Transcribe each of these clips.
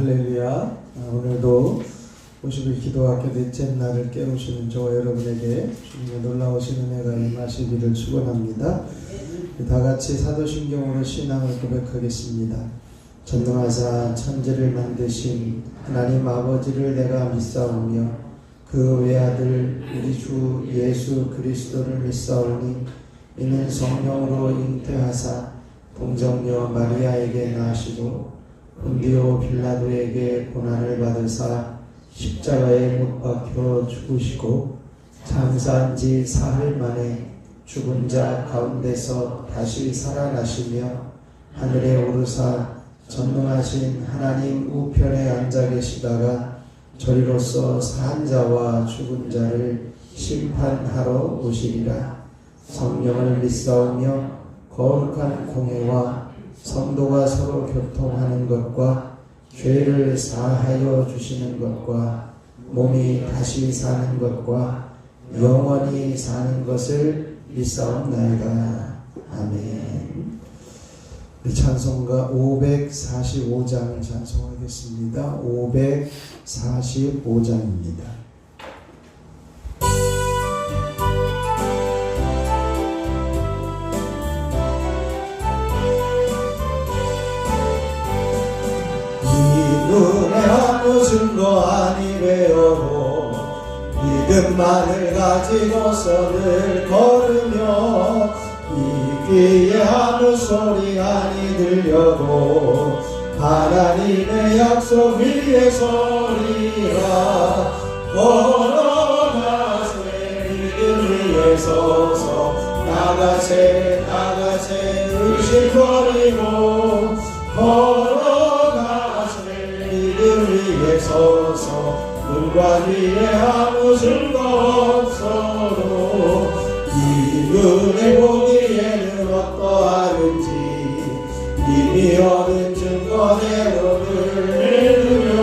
할렐루야. 오늘도 50일 기도학교 넷째 날을 깨우시는 저와 여러분에게 주님의 놀라우신 은혜가 임하시기를 축원합니다. 다같이 사도신경으로 신앙을 고백하겠습니다. 전능하사 천지를 만드신 하나님 아버지를 내가 믿사오며 그 외아들 우리 주 예수 그리스도를 믿사오니 이는 성령으로 잉태하사 동정녀 마리아에게 나시고 본디오 빌라도에게 고난을 받으사 십자가에 못 박혀 죽으시고 장사한 지 사흘 만에 죽은 자 가운데서 다시 살아나시며 하늘에 오르사 전능하신 하나님 우편에 앉아 계시다가 저리로서 산 자와 죽은 자를 심판하러 오시리라. 성령을 믿사오며 거룩한 공회와 성도가 서로 교통하는 것과 죄를 사하여 주시는 것과 몸이 다시 사는 것과 영원히 사는 것을 믿사옵나이다. 아멘. 찬송가 545장을 찬송하겠습니다. 545장입니다. 눈에 아무 증거 아니 배어도 믿음만을 가지고서 늘 걸으며 이 귀에 아무 소리 아니 들려도 하나님의 약속 위에 서리라. 걸어가세 믿음 위에 서서 나가세 의심 버리고 위에 서서 눈과 위에 아무 증거 없어도 이 눈에 보기에는 어떠하든지 이미 얻은 증거대로 늘 믿으며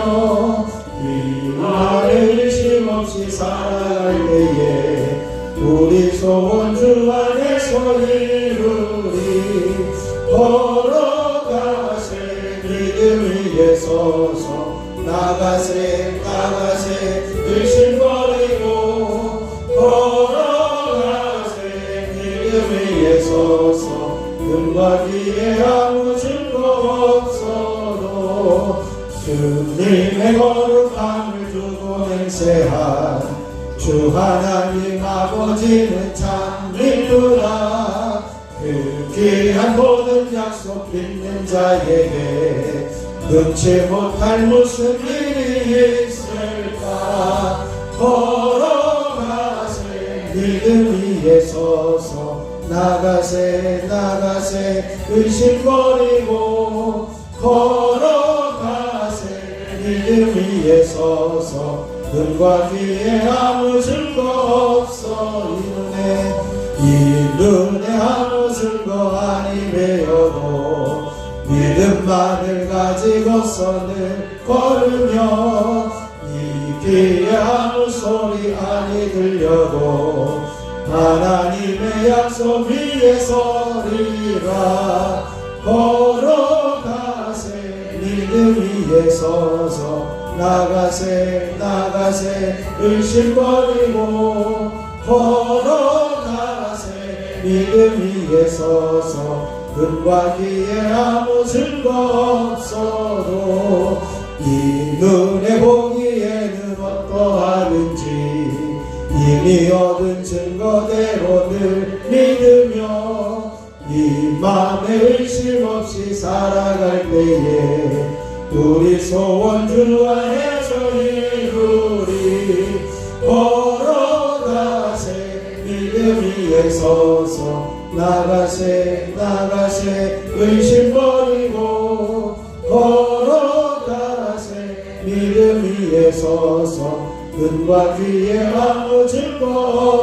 위만에 의심 없이 살아갈 때에 우리 소원 주 안에서 이루리. 걸어가세 믿음 위에 서서 나가세 의심 버리고 걸어가세 믿음 위에 서서 눈과 귀에 아무 증거 없어도 주님의 거룩함을 두고 맹세한 주 하나님 아버지는 참 믿으라. 그 귀한 모든 약속 믿는 자에게 능치 못할 무슨 일이 있을까. 걸어가세 믿음 위에 서서 나가세 의심 버리고 걸어가세 믿음 위에 서서 눈과 귀에 아무 증거 없어. 이 눈에 아무 증거 아니 배어도 믿음만을 가지고서 늘 걸으며 이 귀에 아무 소리 아니 들려도 하나님의 약속 위에 서리라. 걸어가세 믿음 위에 서서 나가세 의심 버리고 걸어가세 믿음 위에 서서 눈과 귀에 아무 증거 없어도 이 눈에 보기에는 어떠하든지 이미 얻은 증거대로 늘 믿으며 이 맘에 의심 없이 살아갈 때에 우리 소원 주 안에서 이루리. 걸어가세 믿음 위에 서서 나가세 의심 버리고 걸어가세 믿음 위에 서서 눈과 귀에 아무 증거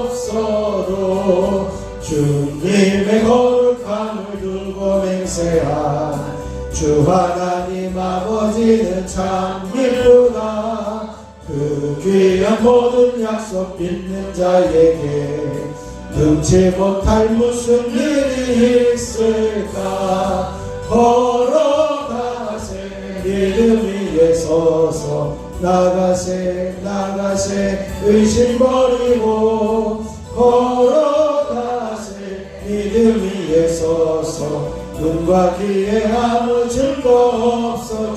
없어도 주님의 거룩함을 두고 맹세한 주 하나님 아버지는 참 기쁘다. 그 귀한 모든 약속 믿는 자에게 능치 못할 무슨 일이 있을까. 걸어가세 믿음 위에 위에 서서 나가세 의심 버리고 걸어가세 믿음 위에 서서 눈과 귀에 아무 증거 없어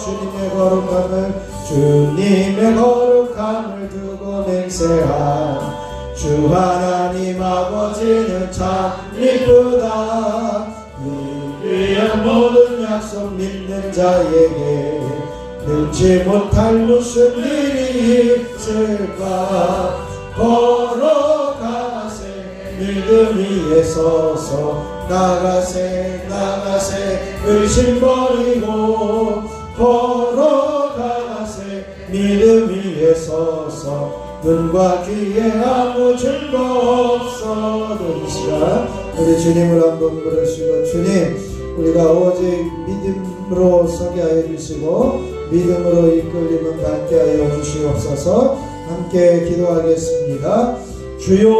주님의 거룩함을 두고 맹세한 주 하나님 아버지는 참 이쁘다. 위한 모든 약속 믿는 자에게 능치 못할 무슨 일이 있을까. 걸어가세 믿음 위에 서서 나가세 의심 버리고 걸어가세 믿음 위에 서서 눈과 귀에 아무 증거 없어도 이 시간 우리 주님을 한번 부르시고 주님 우리가 오직 믿음으로 서게 하여 주시고 믿음으로 이끌림을 받게 하여 주시옵소서. 함께 기도하겠습니다. 주여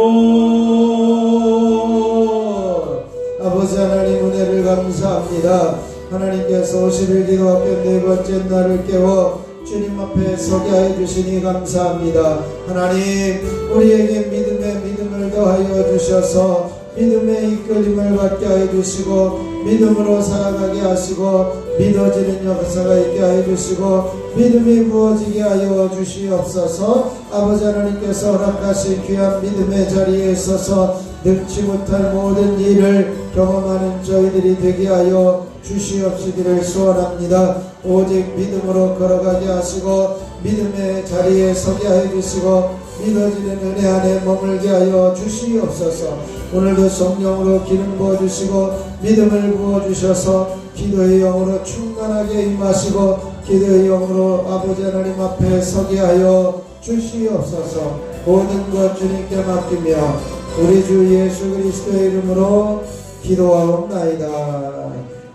아버지 하나님 은혜를 감사합니다. 하나님께서 50일 기도학교 네 번째 날을 깨워 주님 앞에 서게 하여 주시니 감사합니다. 하나님 우리에게 믿음을 더하여 주셔서 믿음의 이끌림을 받게 하여 주시고 믿음으로 살아가게 하시고 믿어지는 역사가 있게 하여 주시고 믿음이 부어지게 하여 주시옵소서. 아버지 하나님께서 허락하신 귀한 믿음의 자리에 있어서 능치 못할 모든 일을 경험하는 저희들이 되게 하여 주시옵시기를 소원합니다. 오직 믿음으로 걸어가게 하시고 믿음의 자리에 서게 하여 주시고 믿어지는 은혜 안에 머물게 하여 주시옵소서. 오늘도 성령으로 기름 부어주시고 믿음을 부어주셔서 기도의 영으로 충만하게 임하시고 기도의 영으로 아버지 하나님 앞에 서게 하여 주시옵소서. 모든 것 주님께 맡기며 우리 주 예수 그리스도의 이름으로 기도하옵나이다.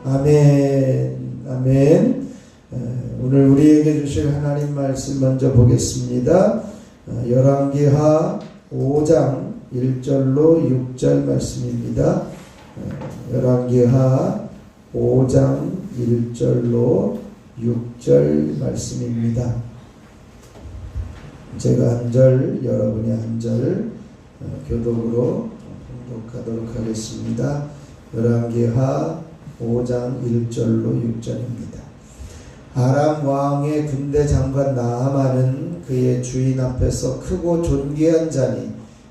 아멘. 아멘. 오늘 우리에게 주실 하나님 말씀 먼저 보겠습니다. 열왕기하 5장 1절로 6절 말씀입니다. 열왕기하 5장 1절로 6절 말씀입니다. 제가 한 절, 여러분이 한 절 교독으로 봉독하도록 하겠습니다. 열왕기하 5장 1절로 6절입니다. 아람 왕의 군대 장관 나하만은 그의 주인 앞에서 크고 존귀한 자니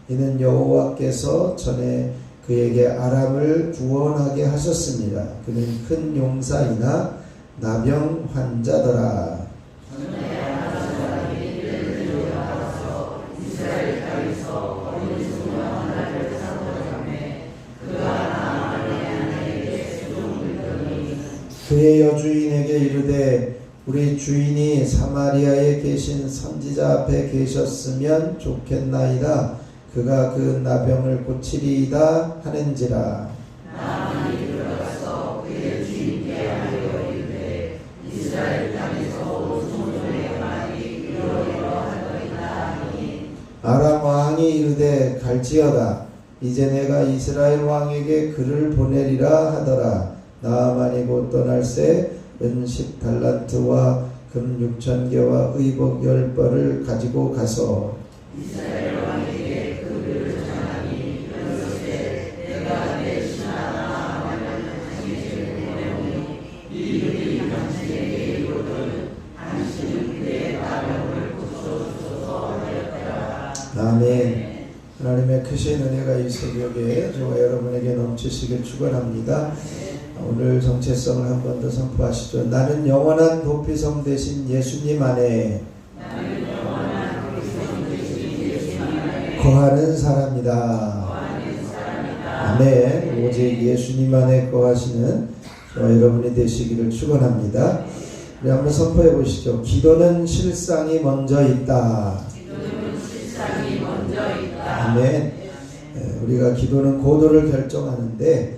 이는 여호와께서 전에 그에게 아람을 구원하게 하셨습니다. 그는 큰 용사이나 나병 환자더라. 그의 여주인에게 이르되 우리 주인이 사마리아에 계신 선지자 앞에 계셨으면 좋겠나이다. 그가 그 나병을 고치리이다 하는지라. 나만이 들어가서 그의 주인께 알려 이르되 이스라엘 땅에서 온 종족의 말이 이러이러하더이다 하니 아람 왕이 이르되 갈지어다. 이제 내가 이스라엘 왕에게 글을 보내리라 하더라. 나아만이 곧 떠날새 은 10달란트와 금 6,000개와 의복 10벌을 가지고 가서 이스라엘 왕에게 그를 전하니 이르되 내가 내 신하 나아만을 당신에게 보내오니 이들이 당신에게 이르거든 당신은 그의 나병을 고쳐주소서 하였더라. 아멘. 하나님의 크신 은혜가 이 새벽에 저와 여러분에게 넘치시길 축원합니다. 오늘 정체성을 한 번 더 선포하시죠. 나는 영원한 도피성 되신 예수님 안에 거하는 사람이다. 아멘. 오직 예수님 안에 거하시는 저와 여러분이 되시기를 축원합니다. 우리 한번 선포해 보시죠. 기도는 실상이 먼저 있다. 아멘. 우리가 기도는 고도를 결정하는데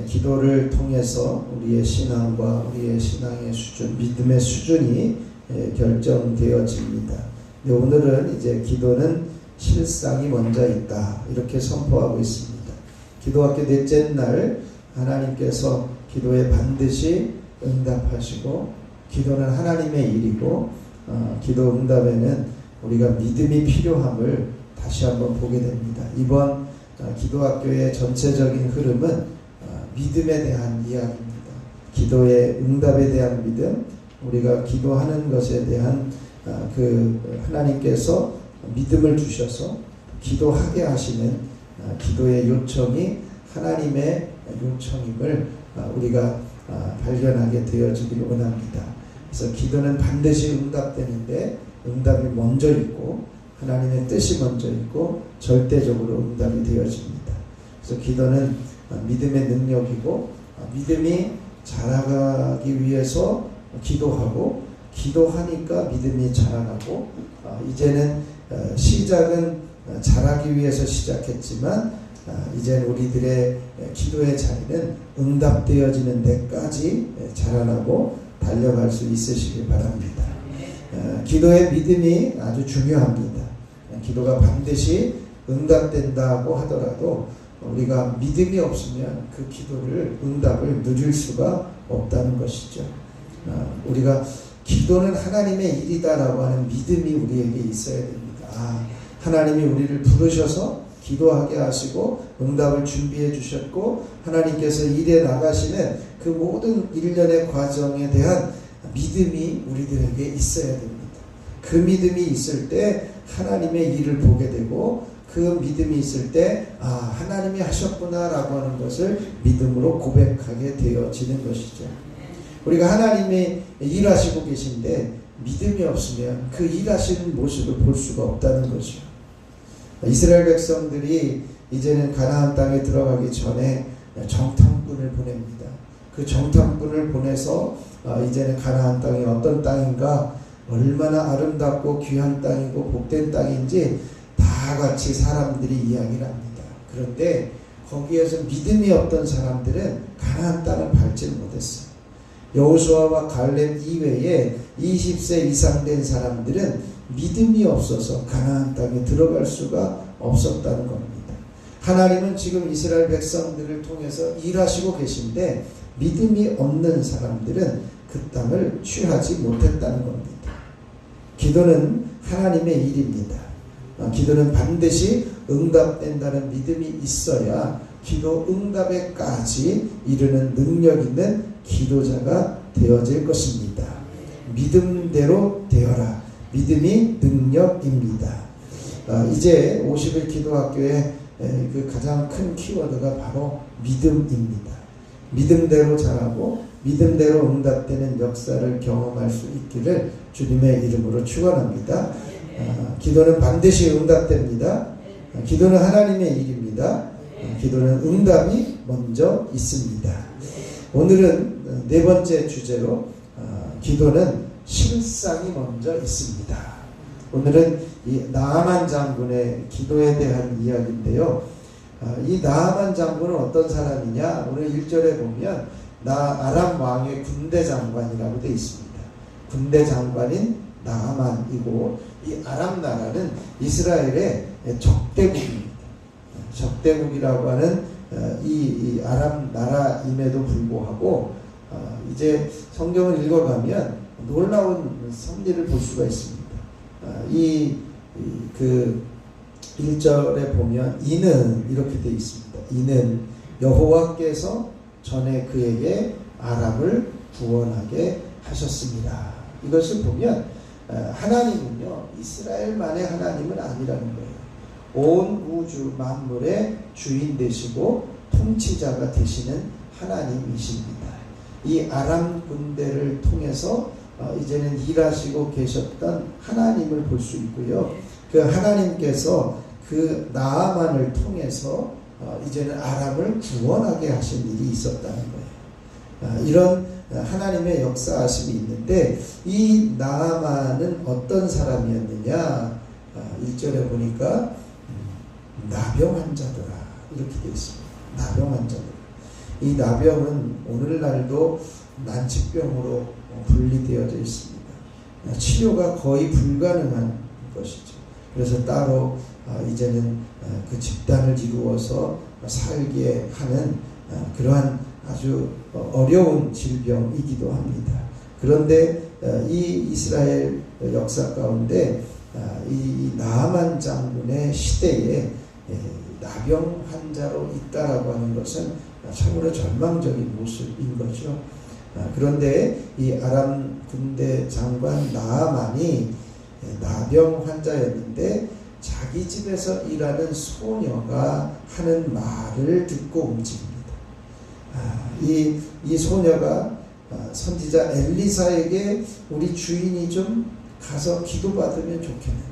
기도를 통해서 우리의 신앙과 우리의 신앙의 수준, 믿음의 수준이 결정되어집니다. 오늘은 이제 기도는 실상이 먼저 있다 이렇게 선포하고 있습니다. 기도학교 넷째 날 하나님께서 기도에 반드시 응답하시고 기도는 하나님의 일이고 기도 응답에는 우리가 믿음이 필요함을 다시 한번 보게 됩니다. 이번 기도학교의 전체적인 흐름은 믿음에 대한 이야기입니다. 기도의 응답에 대한 믿음, 우리가 기도하는 것에 대한 그 하나님께서 믿음을 주셔서 기도하게 하시는 기도의 요청이 하나님의 요청임을 우리가 발견하게 되어지기를 원합니다. 그래서 기도는 반드시 응답되는데 응답이 먼저 있고 하나님의 뜻이 먼저 있고 절대적으로 응답이 되어집니다. 그래서 기도는 믿음의 능력이고 믿음이 자라가기 위해서 기도하고 기도하니까 믿음이 자라나고 이제는 시작은 자라기 위해서 시작했지만 이제는 우리들의 기도의 자리는 응답되어지는 데까지 자라나고 달려갈 수 있으시길 바랍니다. 기도의 믿음이 아주 중요합니다. 기도가 반드시 응답된다고 하더라도 우리가 믿음이 없으면 그 기도를 응답을 누릴 수가 없다는 것이죠. 우리가 기도는 하나님의 일이다라고 하는 믿음이 우리에게 있어야 됩니다. 하나님이 우리를 부르셔서 기도하게 하시고 응답을 준비해 주셨고 하나님께서 일에 나가시는 그 모든 일련의 과정에 대한 믿음이 우리들에게 있어야 됩니다. 그 믿음이 있을 때 하나님의 일을 보게 되고 그 믿음이 있을 때 하나님이 하셨구나 라고 하는 것을 믿음으로 고백하게 되어지는 것이죠. 우리가 하나님이 일하시고 계신데 믿음이 없으면 그 일하시는 모습을 볼 수가 없다는 거죠. 이스라엘 백성들이 이제는 가나안 땅에 들어가기 전에 정탐꾼을 보냅니다. 그 정탐꾼을 보내서 이제는 가나안 땅이 어떤 땅인가, 얼마나 아름답고 귀한 땅이고 복된 땅인지 다 같이 사람들이 이야기를 합니다. 그런데 거기에서 믿음이 없던 사람들은 가나안 땅을 밟지를 못했어요. 여호수아와 갈렙 이외에 20세 이상 된 사람들은 믿음이 없어서 가나안 땅에 들어갈 수가 없었다는 겁니다. 하나님은 지금 이스라엘 백성들을 통해서 일하시고 계신데 믿음이 없는 사람들은 그 땅을 취하지 못했다는 겁니다. 기도는 하나님의 일입니다. 기도는 반드시 응답된다는 믿음이 있어야 기도 응답에까지 이르는 능력 있는 기도자가 되어질 것입니다. 믿음대로 되어라. 믿음이 능력입니다. 이제 50일 기도학교의 그 가장 큰 키워드가 바로 믿음입니다. 믿음대로 자라고 믿음대로 응답되는 역사를 경험할 수 있기를 주님의 이름으로 축원합니다. 기도는 반드시 응답됩니다. 기도는 하나님의 일입니다. 기도는 응답이 먼저 있습니다. 오늘은 네 번째 주제로 기도는 실상이 먼저 있습니다. 오늘은 이 나아만 장군의 기도에 대한 이야기인데요. 이 나아만 장군은 어떤 사람이냐? 오늘 1절에 보면 아람 왕의 군대 장관이라고 되어 있습니다. 군대 장관인 나아만이고 이 아람 나라는 이스라엘의 적대국입니다. 적대국이라고 하는 이 아람 나라임에도 불구하고 이제 성경을 읽어가면 놀라운 섭리를 볼 수가 있습니다. 그 1절에 보면 이는 이렇게 되어 있습니다. 이는 여호와께서 전에 그에게 아람을 구원하게 하셨습니다. 이것을 보면 하나님은요 이스라엘만의 하나님은 아니라는 거예요. 온 우주 만물의 주인 되시고 통치자가 되시는 하나님이십니다. 이 아람 군대를 통해서 이제는 일하시고 계셨던 하나님을 볼 수 있고요. 그 하나님께서 그 나아만을 통해서 이제는 아람을 구원하게 하신 일이 있었다는 거예요. 이런 하나님의 역사하심이 있는데 이 나아만은 어떤 사람이었느냐? 1절에 보니까 나병 환자더라 이렇게 되어 있습니다. 나병 환자더라. 이 나병은 오늘날도 난치병으로 분리되어져 있습니다. 치료가 거의 불가능한 것이죠. 그래서 따로 이제는 그 집단을 이루어서 살게 하는 그러한 아주 어려운 질병이기도 합니다. 그런데 이 이스라엘 역사 가운데 이 나아만 장군의 시대에 나병 환자로 있다라고 하는 것은 참으로 절망적인 모습인 거죠. 그런데 이 아람 군대 장관 나아만이 나병 환자였는데 자기 집에서 일하는 소녀가 하는 말을 듣고 움직입니다. 이 소녀가 선지자 엘리사에게 우리 주인이 좀 가서 기도받으면 좋겠는데,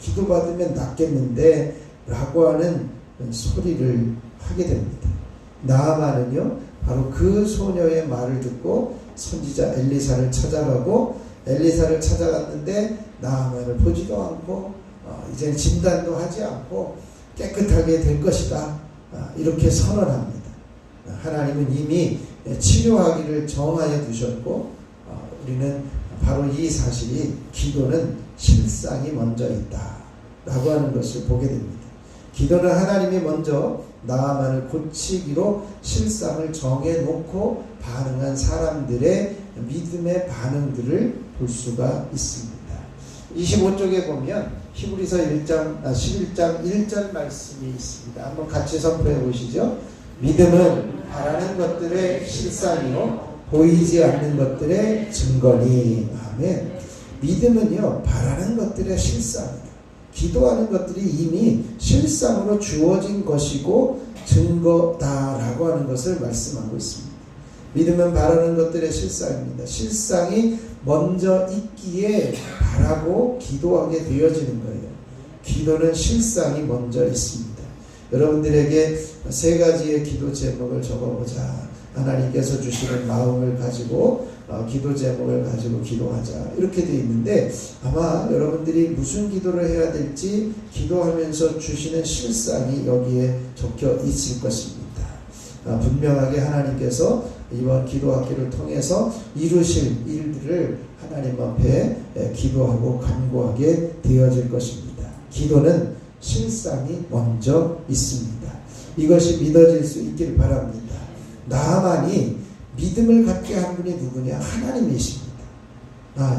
기도받으면 낫겠는데 라고 하는 소리를 하게 됩니다. 나아만은요 바로 그 소녀의 말을 듣고 선지자 엘리사를 찾아가고, 엘리사를 찾아갔는데 나아만을 보지도 않고 이제 진단도 하지 않고 깨끗하게 될 것이다, 이렇게 선언합니다. 하나님은 이미 치료하기를 정하여 두셨고, 우리는 바로 이 사실이 기도는 실상이 먼저 있다 라고 하는 것을 보게 됩니다. 기도는 하나님이 먼저 나아만을 고치기로 실상을 정해놓고 반응한 사람들의 믿음의 반응들을 볼 수가 있습니다. 25쪽에 보면 히브리서 11장 1절 말씀이 있습니다. 한번 같이 선포해 보시죠. 믿음은 바라는 것들의 실상이요 보이지 않는 것들의 증거니. 아멘. 믿음은요 바라는 것들의 실상이다. 기도하는 것들이 이미 실상으로 주어진 것이고 증거다라고 하는 것을 말씀하고 있습니다. 믿음은 바라는 것들의 실상입니다. 실상이 먼저 있기에 바라고 기도하게 되어지는 거예요. 기도는 실상이 먼저 있습니다. 여러분들에게 세 가지의 기도 제목을 적어보자. 하나님께서 주시는 마음을 가지고 기도 제목을 가지고 기도하자, 이렇게 되어 있는데 아마 여러분들이 무슨 기도를 해야 될지 기도하면서 주시는 실상이 여기에 적혀 있을 것입니다. 분명하게 하나님께서 이번 기도학기를 통해서 이루실 일들을 하나님 앞에 기도하고 간구하게 되어질 것입니다. 기도는 실상이 먼저 있습니다. 이것이 믿어질 수 있길 바랍니다. 나아만이 믿음을 갖게 한 분이 누구냐? 하나님이십니다.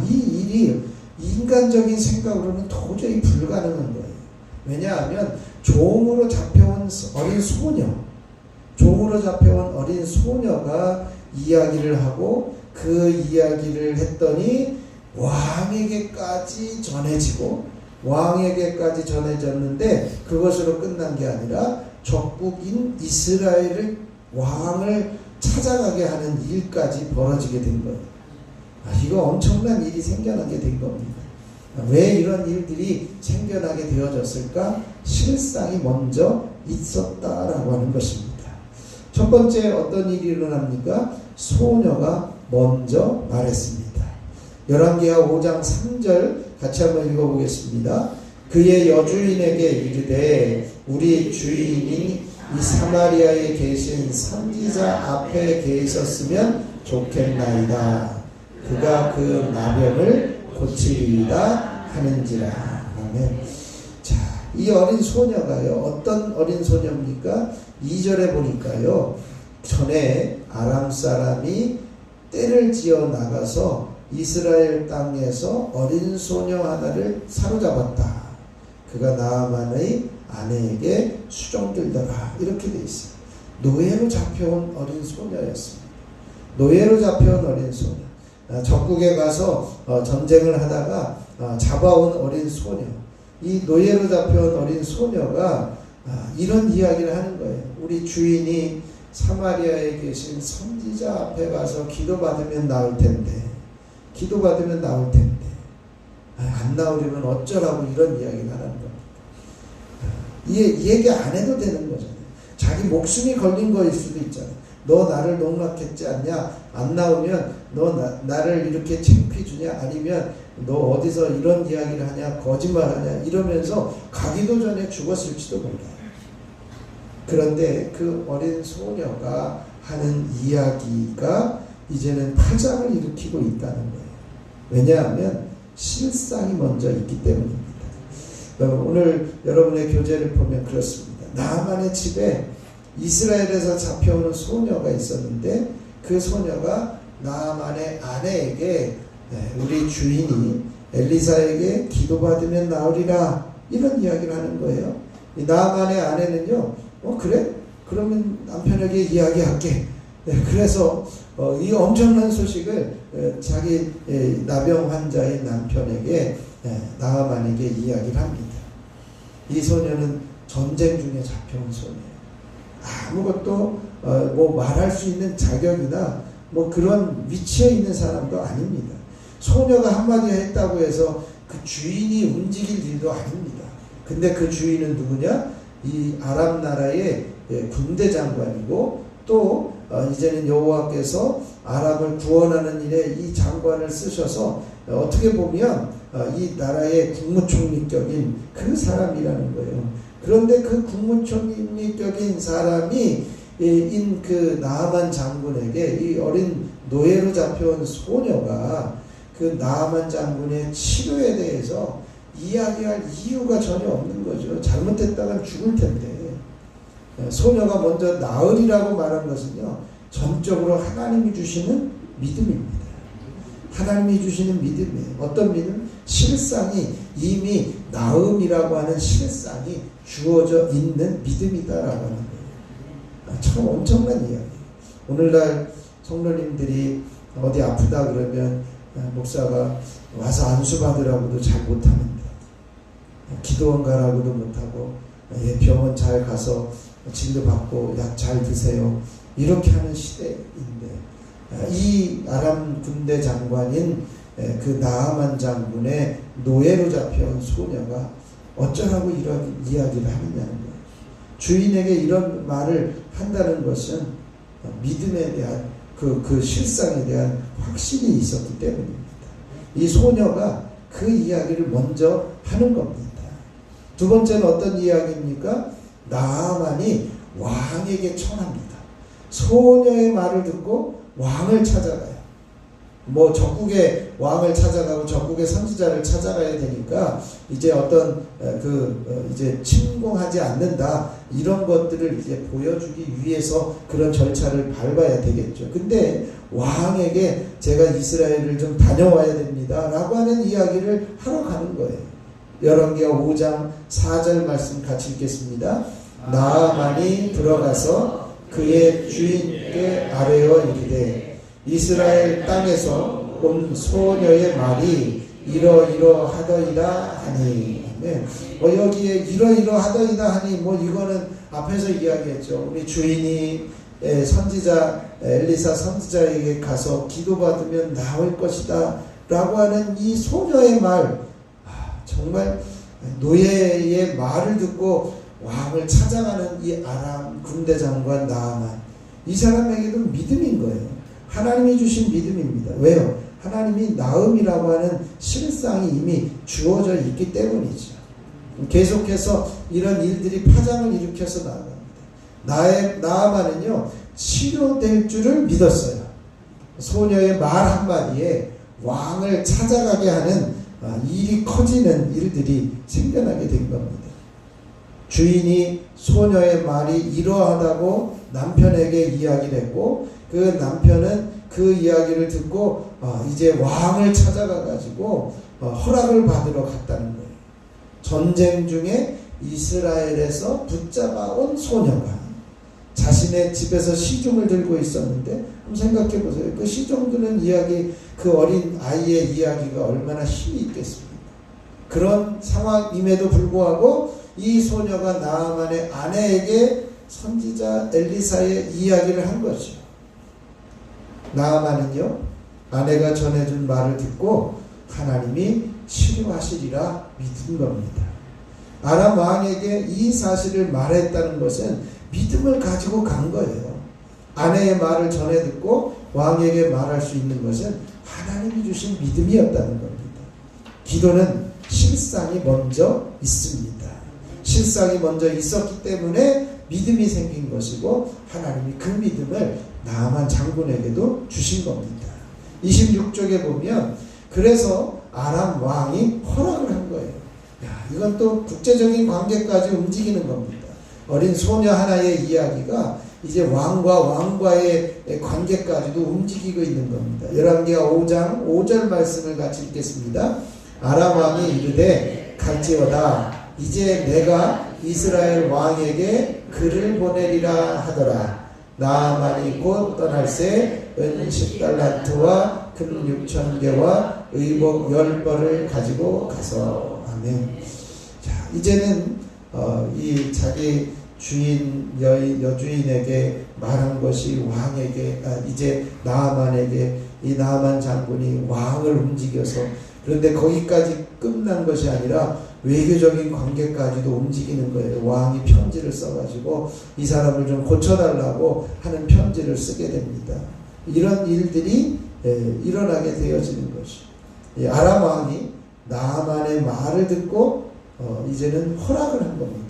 이 일이 인간적인 생각으로는 도저히 불가능한 거예요. 왜냐하면 종으로 잡혀온 어린 소녀가 이야기를 하고 그 이야기를 했더니 왕에게까지 전해졌는데 그것으로 끝난 게 아니라 적국인 이스라엘을 왕을 찾아가게 하는 일까지 벌어지게 된 거예요. 이거 엄청난 일이 생겨나게 된 겁니다. 왜 이런 일들이 생겨나게 되어졌을까? 실상이 먼저 있었다라고 하는 것입니다. 첫 번째 어떤 일이 일어납니까? 소녀가 먼저 말했습니다. 열왕기하 5장 3절 같이 한번 읽어보겠습니다. 그의 여주인에게 이르되 우리 주인이 이 사마리아에 계신 선지자 앞에 계셨으면 좋겠나이다. 그가 그 나병을 고치리이다 하는지라. 아멘. 자, 이 어린 소녀가요, 어떤 어린 소녀입니까? 2절에 보니까요, 전에 아람 사람이 떼를 지어 나가서 이스라엘 땅에서 어린 소녀 하나를 사로잡았다. 그가 나아만의 아내에게 수종들더라, 이렇게 돼 있어요. 노예로 잡혀온 어린 소녀였습니다. 노예로 잡혀온 어린 소녀. 적국에 가서 전쟁을 하다가 잡아온 어린 소녀. 이 노예로 잡혀온 어린 소녀가 이런 이야기를 하는 거예요. 우리 주인이 사마리아에 계신 선지자 앞에 가서 기도받으면 나을 텐데 안 나오려면 어쩌라고 이런 이야기를 하는 겁니다. 이 얘기 안 해도 되는 거잖아요. 자기 목숨이 걸린 거일 수도 있잖아요. 너 나를 농락했지 않냐? 안 나오면 너 나를 이렇게 창피 주냐? 아니면 너 어디서 이런 이야기를 하냐? 거짓말하냐? 이러면서 가기도 전에 죽었을지도 몰라요. 그런데 그 어린 소녀가 하는 이야기가 이제는 파장을 일으키고 있다는 거예요. 왜냐하면 실상이 먼저 있기 때문입니다. 오늘 여러분의 교재를 보면 그렇습니다. 나아만의 집에 이스라엘에서 잡혀오는 소녀가 있었는데 그 소녀가 나아만의 아내에게 우리 주인이 엘리사에게 기도받으면 나으리라 이런 이야기를 하는 거예요. 이 나아만의 아내는요, 그래? 그러면 남편에게 이야기할게. 그래서 이 엄청난 소식을 자기 나병 환자인 남편에게 나아만에게 이야기를 합니다. 이 소녀는 전쟁 중에 잡혀온 소녀예요. 아무것도 뭐 말할 수 있는 자격이나 뭐 그런 위치에 있는 사람도 아닙니다. 소녀가 한마디 했다고 해서 그 주인이 움직일 일도 아닙니다. 근데 그 주인은 누구냐? 이 아람 나라의 군대 장관이고 또 이제는 여호와께서 아람을 구원하는 일에 이 장관을 쓰셔서 어떻게 보면 이 나라의 국무총리격인 그 사람이라는 거예요. 그런데 그 국무총리격인 사람이 인 그 나아만 장군에게 이 어린 노예로 잡혀온 소녀가 그 나아만 장군의 치료에 대해서 이야기할 이유가 전혀 없는 거죠. 잘못했다간 죽을 텐데. 소녀가 먼저 나으리라고 말한 것은요, 전적으로 하나님이 주시는 믿음입니다. 하나님이 주시는 믿음이에요. 어떤 믿음? 실상이 이미 나음이라고 하는 실상이 주어져 있는 믿음이다라고 하는 거예요. 참 엄청난 이야기예요. 오늘날 성도님들이 어디 아프다 그러면 목사가 와서 안수 받으라고도 잘 못하는데, 기도원 가라고도 못하고, 병원 잘 가서 진료받고 약 잘 드세요 이렇게 하는 시대인데, 이 아람 군대 장관인 그 나아만 장군의 노예로 잡혀온 소녀가 어쩌라고 이런 이야기를 하느냐는 거예요. 주인에게 이런 말을 한다는 것은 믿음에 대한 그 실상에 대한 확신이 있었기 때문입니다. 이 소녀가 그 이야기를 먼저 하는 겁니다. 두 번째는 어떤 이야기입니까? 나아만이 왕에게 청합니다. 소녀의 말을 듣고 왕을 찾아가요. 뭐 적국의 왕을 찾아가고 적국의 선지자를 찾아가야 되니까 이제 어떤 이제 침공하지 않는다 이런 것들을 이제 보여주기 위해서 그런 절차를 밟아야 되겠죠. 근데 왕에게 제가 이스라엘을 좀 다녀와야 됩니다라고 하는 이야기를 하러 가는 거예요. 열왕기하 5장 4절 말씀 같이 읽겠습니다. 나아만이 들어가서 그의 주인께 아뢰어 이르되 이스라엘 땅에서 온 소녀의 말이 이러이러하더이다 하니. 네. 여기에 이러이러하더이다 하니 뭐 이거는 앞에서 이야기했죠. 우리 주인이 선지자 엘리사 선지자에게 가서 기도받으면 나을 것이다 라고 하는 이 소녀의 말, 정말 노예의 말을 듣고 왕을 찾아가는 이 아람 군대 장관 나아만, 이 사람에게도 믿음인 거예요. 하나님이 주신 믿음입니다. 왜요? 하나님이 나음이라고 하는 실상이 이미 주어져 있기 때문이죠. 계속해서 이런 일들이 파장을 일으켜서 나아갑니다. 나아만은요, 치료될 줄을 믿었어요. 소녀의 말 한마디에 왕을 찾아가게 하는 일이 커지는 일들이 생겨나게 된 겁니다. 주인이 소녀의 말이 이러하다고 남편에게 이야기를 했고, 그 남편은 그 이야기를 듣고 이제 왕을 찾아가 가지고 허락을 받으러 갔다는 거예요. 전쟁 중에 이스라엘에서 붙잡아 온 소녀가 자신의 집에서 시중을 들고 있었는데, 한번 생각해 보세요. 그 시중 드는 이야기, 그 어린 아이의 이야기가 얼마나 힘이 있겠습니까? 그런 상황임에도 불구하고 이 소녀가 나아만의 아내에게 선지자 엘리사의 이야기를 한 거죠. 나아만은요, 아내가 전해준 말을 듣고 하나님이 치료하시리라 믿은 겁니다. 아람 왕에게 이 사실을 말했다는 것은 믿음을 가지고 간 거예요. 아내의 말을 전해 듣고 왕에게 말할 수 있는 것은 하나님이 주신 믿음이었다는 겁니다. 기도는 실상이 먼저 있습니다. 실상이 먼저 있었기 때문에 믿음이 생긴 것이고, 하나님이 그 믿음을 나아만 장군에게도 주신 겁니다. 26쪽에 보면 그래서 아람 왕이 허락을 한 거예요. 이건 또 국제적인 관계까지 움직이는 겁니다. 어린 소녀 하나의 이야기가 이제 왕과의 관계까지도 움직이고 있는 겁니다. 열왕기하 5장 5절 말씀을 같이 읽겠습니다. 아람 왕이 이르되 갈지어다 이제 내가 이스라엘 왕에게 글을 보내리라 하더라. 나아만이 곧 떠날새 은 10달란트와 금 6,000개와 의복 10벌을 가지고 가서. 아멘. 자, 이제는 이 자기 주인 여주인에게 말한 것이 왕에게 이제 나아만에게 이 나아만 장군이 왕을 움직여서, 그런데 거기까지 끝난 것이 아니라 외교적인 관계까지도 움직이는 거예요. 왕이 편지를 써가지고 이 사람을 좀 고쳐달라고 하는 편지를 쓰게 됩니다. 이런 일들이 일어나게 되어지는 것이, 아람 왕이 나아만의 말을 듣고 이제는 허락을 한 겁니다.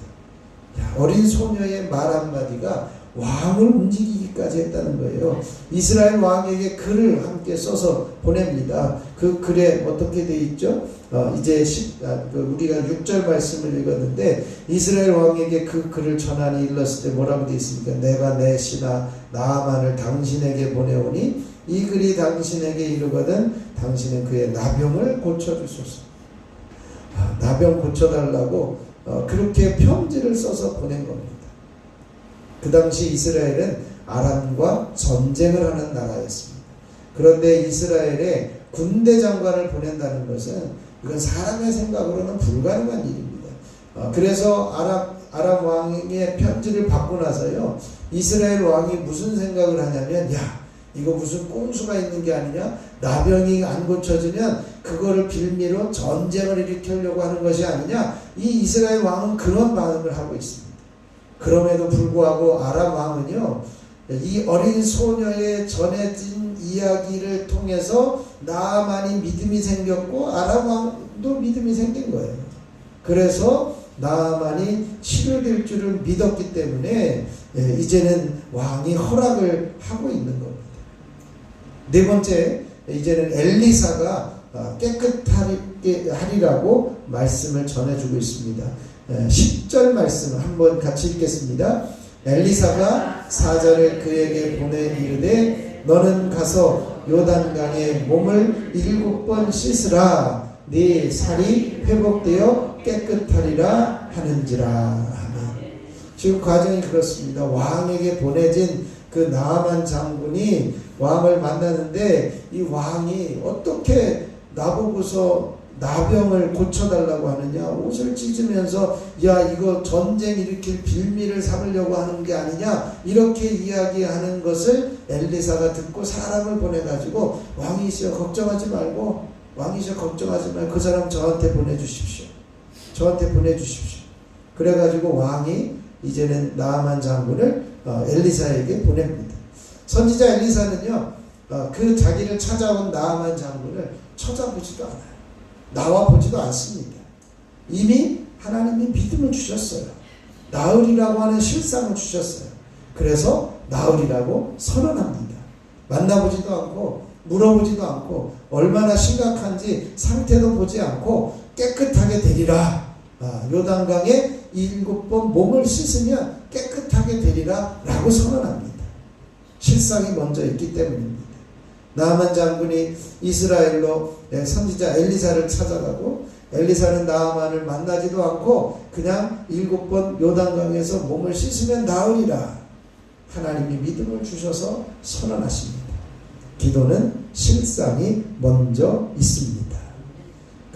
어린 소녀의 말 한마디가 왕을 움직이기까지 했다는 거예요. 이스라엘 왕에게 글을 함께 써서 보냅니다. 그 글에 어떻게 돼 있죠? 이제 우리가 6절 말씀을 읽었는데, 이스라엘 왕에게 그 글을 전하니 일렀을 때 뭐라고 돼 있습니까? 내가 내 신하 나아만을 당신에게 보내오니 이 글이 당신에게 이르거든 당신은 그의 나병을 고쳐주소서. 나병 고쳐달라고 그렇게 편지를 써서 보낸 겁니다. 그 당시 이스라엘은 아람과 전쟁을 하는 나라였습니다. 그런데 이스라엘에 군대 장관을 보낸다는 것은 이건 사람의 생각으로는 불가능한 일입니다. 그래서 아람 왕의 편지를 받고 나서요, 이스라엘 왕이 무슨 생각을 하냐면, 야, 이거 무슨 꼼수가 있는 게 아니냐? 나병이 안 고쳐지면 그거를 빌미로 전쟁을 일으키려고 하는 것이 아니냐? 이 이스라엘 왕은 그런 반응을 하고 있습니다. 그럼에도 불구하고 아람 왕은요, 이 어린 소녀의 전해진 이야기를 통해서 나아만이 믿음이 생겼고 아람 왕도 믿음이 생긴 거예요. 그래서 나아만이 치료될 줄을 믿었기 때문에 이제는 왕이 허락을 하고 있는 겁니다. 네 번째, 이제는 엘리사가 깨끗하리라고 말씀을 전해주고 있습니다. 10절 말씀을 한번 같이 읽겠습니다. 엘리사가 사자를 그에게 보내 이르되 너는 가서 요단강에 몸을 7번 씻으라. 네 살이 회복되어 깨끗하리라 하는지라. 아멘. 지금 과정이 그렇습니다. 왕에게 보내진 그 나아만 장군이 왕을 만나는데, 이 왕이 어떻게 나보고서 나병을 고쳐달라고 하느냐, 옷을 찢으면서 야 이거 전쟁 일으킬 빌미를 삼으려고 하는 게 아니냐, 이렇게 이야기하는 것을 엘리사가 듣고 사람을 보내가지고 왕이시여 걱정하지 말고 그 사람 저한테 보내주십시오. 그래가지고 왕이 이제는 나아만 장군을 엘리사에게 보냅니다. 선지자 엘리사는요, 그 자기를 찾아온 나아만 장군을 쳐다보지도 않아요. 나와보지도 않습니다. 이미 하나님이 믿음을 주셨어요. 나으리라고 하는 실상을 주셨어요. 그래서 나으리라고 선언합니다. 만나보지도 않고 물어보지도 않고 얼마나 심각한지 상태도 보지 않고 깨끗하게 되리라. 요단강에 7번 몸을 씻으면 깨끗하게 되리라 라고 선언합니다. 실상이 먼저 있기 때문입니다. 나아만 장군이 이스라엘로 선지자 엘리사를 찾아가고, 엘리사는 나아만을 만나지도 않고 그냥 7번 요단강에서 몸을 씻으면 나으리라. 하나님이 믿음을 주셔서 선언하십니다. 기도는 실상이 먼저 있습니다.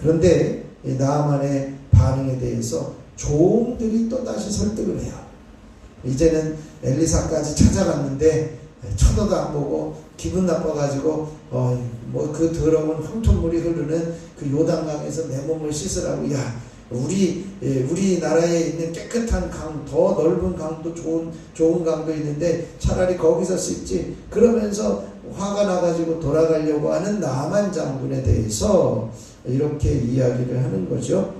그런데 나아만의 반응에 대해서 종들이 또다시 설득을 해요. 이제는 엘리사까지 찾아갔는데 쳐다도 안 보고 기분 나빠가지고 그 더러운 황토물이 흐르는 그 요단강에서 내 몸을 씻으라고. 야, 우리 나라에 있는 깨끗한 강, 더 넓은 강도 좋은 강도 있는데 차라리 거기서 씻지. 그러면서 화가 나가지고 돌아가려고 하는 나아만 장군에 대해서 이렇게 이야기를 하는 거죠.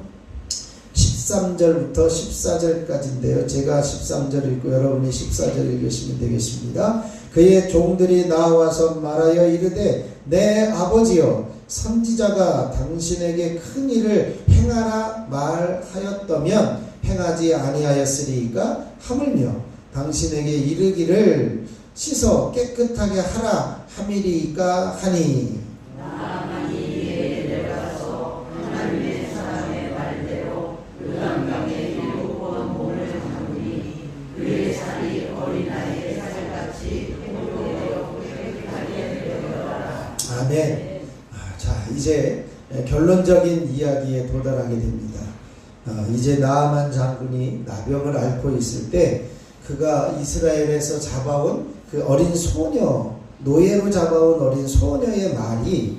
13절부터 14절까지인데요. 제가 13절 읽고 여러분이 14절 읽으시면 되겠습니다. 그의 종들이 나와서 말하여 이르되 내 아버지여, 선지자가 당신에게 큰 일을 행하라 말하였다면 행하지 아니하였으리이까 하물며 당신에게 이르기를 씻어 깨끗하게 하라 함이리까 하니. 아멘. 자, 이제 결론적인 이야기에 도달하게 됩니다. 이제 나아만 장군이 나병을 앓고 있을 때 그가 이스라엘에서 잡아온 그 어린 소녀, 노예로 잡아온 어린 소녀의 말이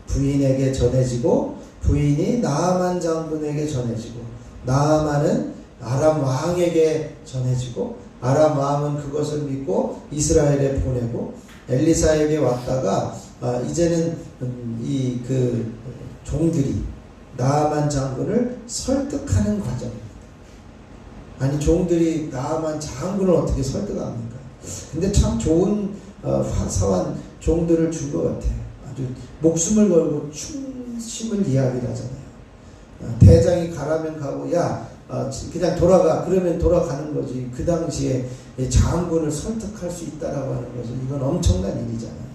부인에게 전해지고, 부인이 나아만 장군에게 전해지고, 나아만은 아람 왕에게 전해지고, 아람 왕은 그것을 믿고 이스라엘에 보내고, 엘리사에게 왔다가 이제는 이 그 종들이 나아만 장군을 설득하는 과정입니다. 아니, 종들이 나아만 장군을 어떻게 설득합니까? 근데 참 좋은 화사한 종들을 준 것 같아요. 아주 목숨을 걸고 충심을 이야기를 하잖아요. 대장이 가라면 가고, 야 그냥 돌아가, 그러면 돌아가는 거지. 그 당시에 장군을 설득할 수 있다라고 하는 것은 이건 엄청난 일이잖아요.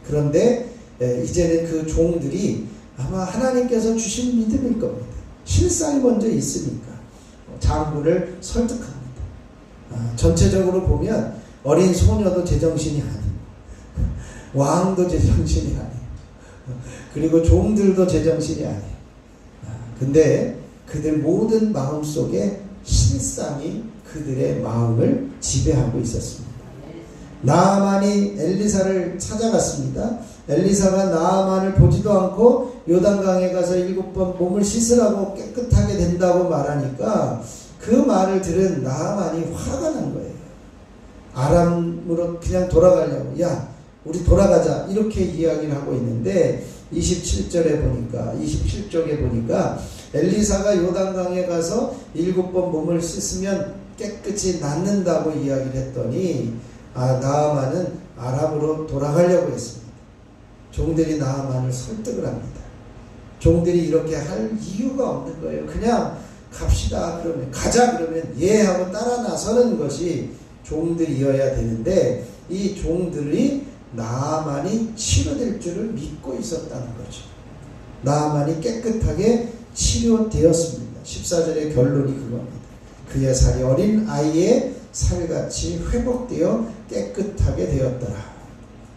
그런데 이제는 그 종들이 아마 하나님께서 주신 믿음일 겁니다. 실상이 먼저 있으니까 장군을 설득합니다. 전체적으로 보면 어린 소녀도 제정신이 아니고, 왕도 제정신이 아니고, 그리고 종들도 제정신이 아니에요. 근데 그들 모든 마음속에 실상이 그들의 마음을 지배하고 있었습니다. 나아만이 엘리사를 찾아갔습니다. 엘리사가 나아만을 보지도 않고 요단강에 가서 7번 몸을 씻으라고 깨끗하게 된다고 말하니까 그 말을 들은 나아만이 화가 난 거예요. 아람으로 그냥 돌아가려고, 야 우리 돌아가자, 이렇게 이야기를 하고 있는데 27절에 보니까, 27쪽에 보니까 엘리사가 요단강에 가서 7번 몸을 씻으면 깨끗이 낫는다고 이야기를 했더니 나아만은 아람으로 돌아가려고 했습니다. 종들이 나아만을 설득을 합니다. 종들이 이렇게 할 이유가 없는 거예요. 그냥 갑시다 그러면, 가자 그러면 예 하고 따라 나서는 것이 종들이어야 되는데, 이 종들이 나아만이 치료될 줄을 믿고 있었다는 거죠. 나아만이 깨끗하게 치료되었습니다. 14절의 결론이 그겁니다. 그의 살이 어린 아이의 살같이 회복되어 깨끗하게 되었더라.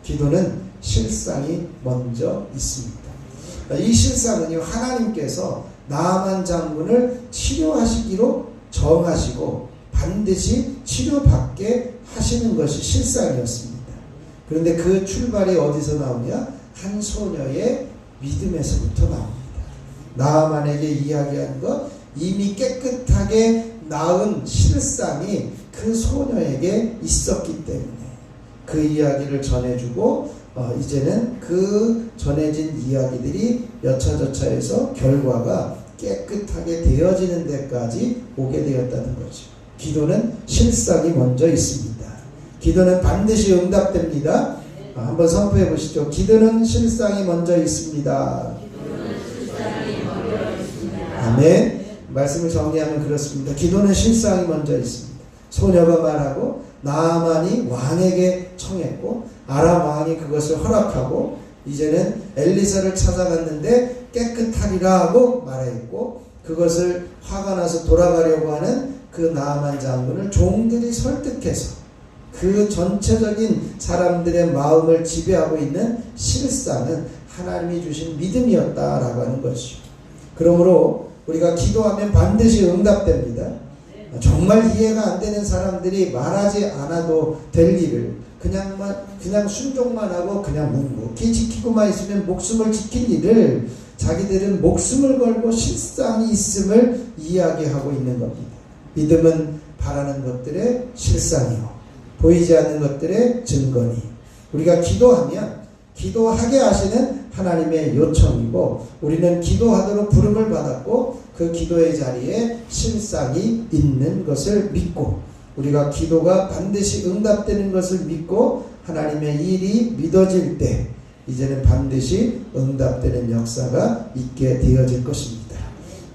기도는 실상이 먼저 있습니다. 이 실상은요, 하나님께서 나아만 장군을 치료하시기로 정하시고 반드시 치료받게 하시는 것이 실상이었습니다. 그런데 그 출발이 어디서 나오냐? 한 소녀의 믿음에서부터 나옵니다. 나아만에게 이야기한 것, 이미 깨끗하게 나은 실상이 그 소녀에게 있었기 때문에 그 이야기를 전해주고, 이제는 그 전해진 이야기들이 여차저차해서 결과가 깨끗하게 되어지는 데까지 오게 되었다는 거죠. 기도는 실상이 먼저 있습니다. 기도는 반드시 응답됩니다. 한번 선포해 보시죠. 기도는 실상이 먼저 있습니다. 아멘. 말씀을 정리하면 그렇습니다. 기도는 실상이 먼저 있습니다. 소녀가 말하고 나아만이 왕에게 청했고 아람 왕이 그것을 허락하고 이제는 엘리사를 찾아갔는데 깨끗하리라 하고 말했고, 그것을 화가 나서 돌아가려고 하는 그 나아만 장군을 종들이 설득해서 그 전체적인 사람들의 마음을 지배하고 있는 실상은 하나님이 주신 믿음이었다라고 하는 것이죠. 그러므로 우리가 기도하면 반드시 응답됩니다. 정말 이해가 안 되는 사람들이 말하지 않아도 될 일을 그냥 순종만 하고 그냥 묵묵히 지키고만 있으면 목숨을 지킬 일을 자기들은 목숨을 걸고 실상이 있음을 이야기하고 있는 겁니다. 믿음은 바라는 것들의 실상이요, 보이지 않는 것들의 증거니, 우리가 기도하면 기도하게 하시는 하나님의 요청이고, 우리는 기도하도록 부름을 받았고 그 기도의 자리에 실상이 있는 것을 믿고, 우리가 기도가 반드시 응답되는 것을 믿고 하나님의 일이 믿어질 때 이제는 반드시 응답되는 역사가 있게 되어질 것입니다.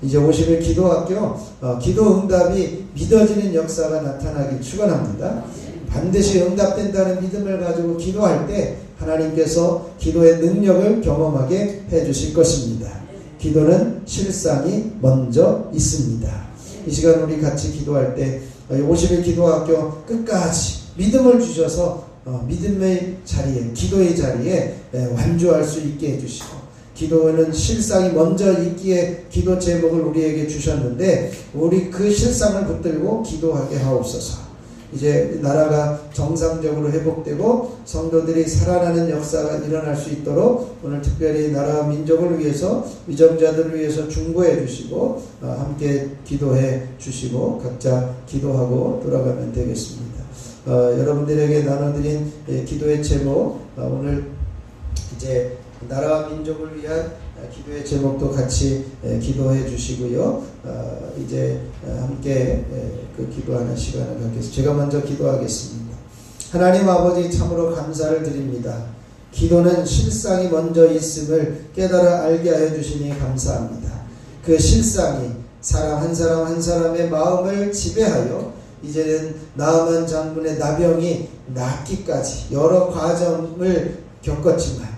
이제 50일 기도학교 기도 응답이 믿어지는 역사가 나타나길 축원합니다. 반드시 응답된다는 믿음을 가지고 기도할 때 하나님께서 기도의 능력을 경험하게 해주실 것입니다. 기도는 실상이 먼저 있습니다. 이 시간 우리 같이 기도할 때 50일 기도학교 끝까지 믿음을 주셔서 믿음의 자리에, 기도의 자리에 완주할 수 있게 해주시고, 기도는 실상이 먼저 있기에 기도 제목을 우리에게 주셨는데 우리 그 실상을 붙들고 기도하게 하옵소서. 이제 나라가 정상적으로 회복되고 성도들이 살아나는 역사가 일어날 수 있도록 오늘 특별히 나라와 민족을 위해서, 위정자들을 위해서 중보해 주시고 함께 기도해 주시고 각자 기도하고 돌아가면 되겠습니다. 여러분들에게 나눠드린 기도의 제목, 오늘 이제 나라와 민족을 위한 기도의 제목도 같이 기도해 주시고요. 이제 함께 그 기도하는 시간을 갖겠습니다. 제가 먼저 기도하겠습니다. 하나님 아버지, 참으로 감사를 드립니다. 기도는 실상이 먼저 있음을 깨달아 알게 하여 주시니 감사합니다. 그 실상이 사람 한 사람 한 사람의 마음을 지배하여 이제는 나아만 장군의 나병이 낫기까지 여러 과정을 겪었지만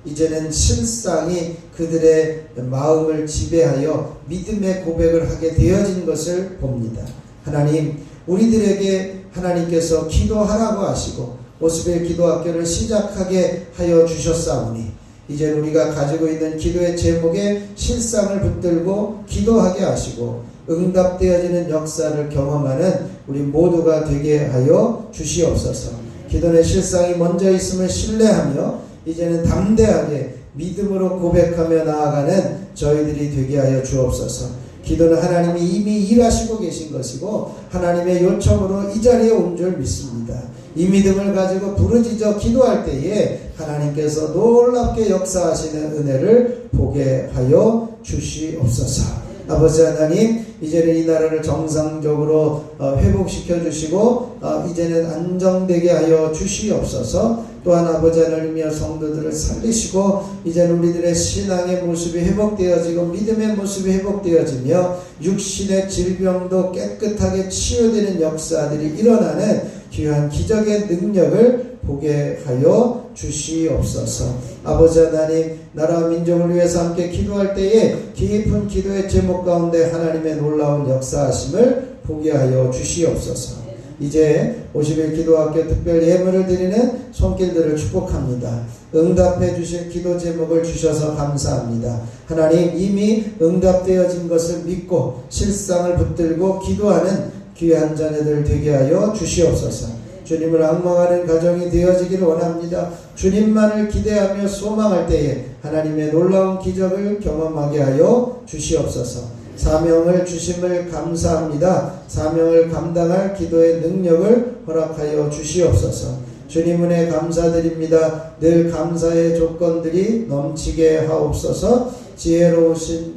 이제는 실상이 그들의 마음을 지배하여 믿음의 고백을 하게 되어진 것을 봅니다. 하나님, 우리들에게 하나님께서 기도하라고 하시고 50일 기도학교를 시작하게 하여 주셨사오니 이제 우리가 가지고 있는 기도의 제목에 실상을 붙들고 기도하게 하시고 응답되어지는 역사를 경험하는 우리 모두가 되게 하여 주시옵소서. 기도의 실상이 먼저 있음을 신뢰하며 이제는 담대하게 믿음으로 고백하며 나아가는 저희들이 되게 하여 주옵소서. 기도는 하나님이 이미 일하시고 계신 것이고 하나님의 요청으로 이 자리에 온 줄 믿습니다. 이 믿음을 가지고 부르짖어 기도할 때에 하나님께서 놀랍게 역사하시는 은혜를 보게 하여 주시옵소서. 아버지 하나님, 이제는 이 나라를 정상적으로 회복시켜 주시고 이제는 안정되게 하여 주시옵소서. 또한 아버지 하나님이여 성도들을 살리시고 이제는 우리들의 신앙의 모습이 회복되어지고 믿음의 모습이 회복되어지며 육신의 질병도 깨끗하게 치유되는 역사들이 일어나는 귀한 기적의 능력을 보게 하여 주시옵소서. 아버지 하나님, 나라와 민족을 위해서 함께 기도할 때에 깊은 기도의 제목 가운데 하나님의 놀라운 역사하심을 보게 하여 주시옵소서. 이제 50일 기도학교 특별 예물을 드리는 손길들을 축복합니다. 응답해 주실 기도 제목을 주셔서 감사합니다. 하나님, 이미 응답되어진 것을 믿고 실상을 붙들고 기도하는 귀한 자녀들 되게 하여 주시옵소서. 주님을 앙망하는 가정이 되어지기를 원합니다. 주님만을 기대하며 소망할 때에 하나님의 놀라운 기적을 경험하게 하여 주시옵소서. 사명을 주심을 감사합니다. 사명을 감당할 기도의 능력을 허락하여 주시옵소서. 주님 은혜 감사드립니다. 늘 감사의 조건들이 넘치게 하옵소서. 지혜로우신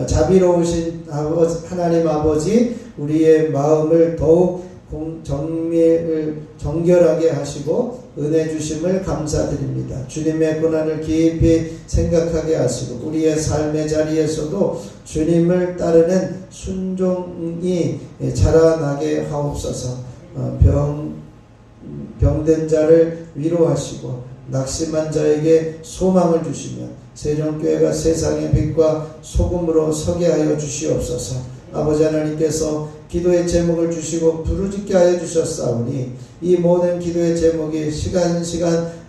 자비로우신 하나님 아버지, 우리의 마음을 더욱 정결하게 하시고 은혜 주심을 감사드립니다. 주님의 고난을 깊이 생각하게 하시고 우리의 삶의 자리에서도 주님을 따르는 순종이 자라나게 하옵소서. 병든 자를 위로하시고 낙심한 자에게 소망을 주시며 세종교회가 세상의 빛과 소금으로 서게 하여 주시옵소서. 아버지 하나님께서 기도의 제목을 주시고 부르짖게 하여 주셨사오니 이 모든 기도의 제목이 시간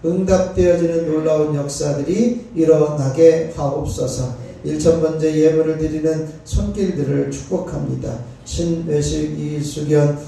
응답되어지는 놀라운 역사들이 일어나게 하옵소서. 1000번째 예물을 드리는 손길들을 축복합니다. 신외식, 이수견,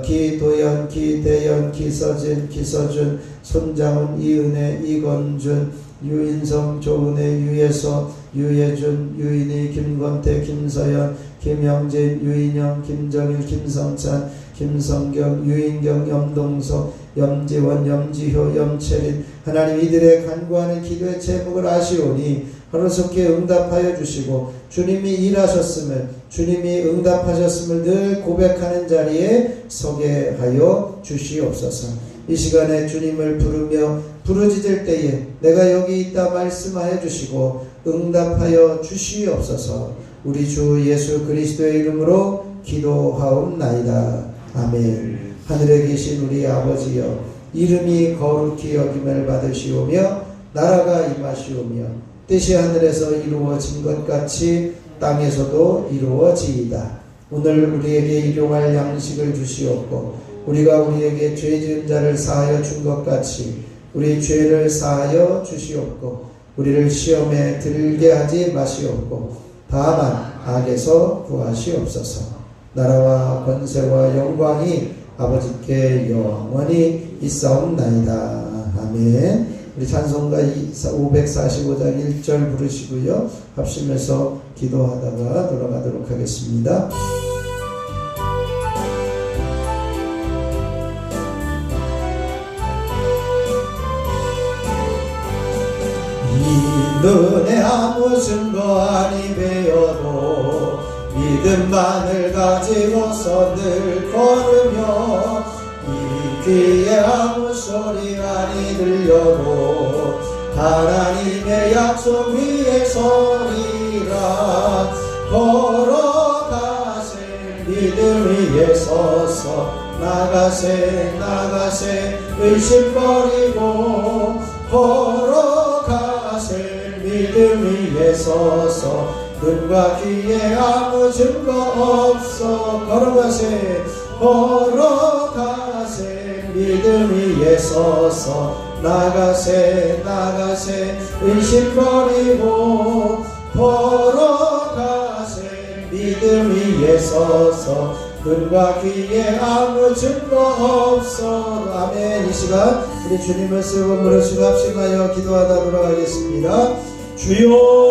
기도연, 기대연, 기서준, 손장훈, 이은혜, 이건준, 유인성, 조은혜, 유예서, 유예준, 유인희, 김권태, 김서연, 김영진, 유인영, 김정일, 김성찬, 김성경, 유인경, 염동석, 염지원, 염지효, 염채린, 하나님 이들의 간구하는 기도의 제목을 아시오니 하루속히 응답하여 주시고 주님이 일하셨음을, 주님이 응답하셨음을 늘 고백하는 자리에 서게 하여 주시옵소서. 이 시간에 주님을 부르며 부르짖을 때에 내가 여기 있다 말씀하여 주시고 응답하여 주시옵소서. 우리 주 예수 그리스도의 이름으로 기도하옵나이다. 아멘. 하늘에 계신 우리 아버지여, 이름이 거룩히 여김을 받으시오며 나라가 임하시오며 뜻이 하늘에서 이루어진 것 같이 땅에서도 이루어지이다. 오늘 우리에게 일용할 양식을 주시옵고 우리가 우리에게 죄 지은 자를 사하여 준 것 같이 우리 죄를 사하여 주시옵고 우리를 시험에 들게 하지 마시옵고 다만 악에서 구하시옵소서. 나라와 권세와 영광이 아버지께 영원히 있사옵나이다. 아멘. 우리 찬송가 545장 1절 부르시고요. 합심해서 기도하다가 돌아가도록 하겠습니다. 이 눈에 아무 증거 아니 배어도 믿음만을 가지고서 늘 걸으며 이 귀에 아무 소리 아니 들려도 하나님의 약속 위에 서리라. 걸어가세 믿음 위에 서서 나가세 의심 버리고 걸어가세 믿음 위에 서서 눈과 귀에 아무 증거 없어 걸어가세 믿음 위에 서서 나가세 의심 버리고 걸어가세 믿음 위에 서서 눈과 귀에 아무 증거 없어. 아멘. 이 시간 우리 주님을 쓰고 무릎을 합심하여 기도하다 돌아가겠습니다. 주여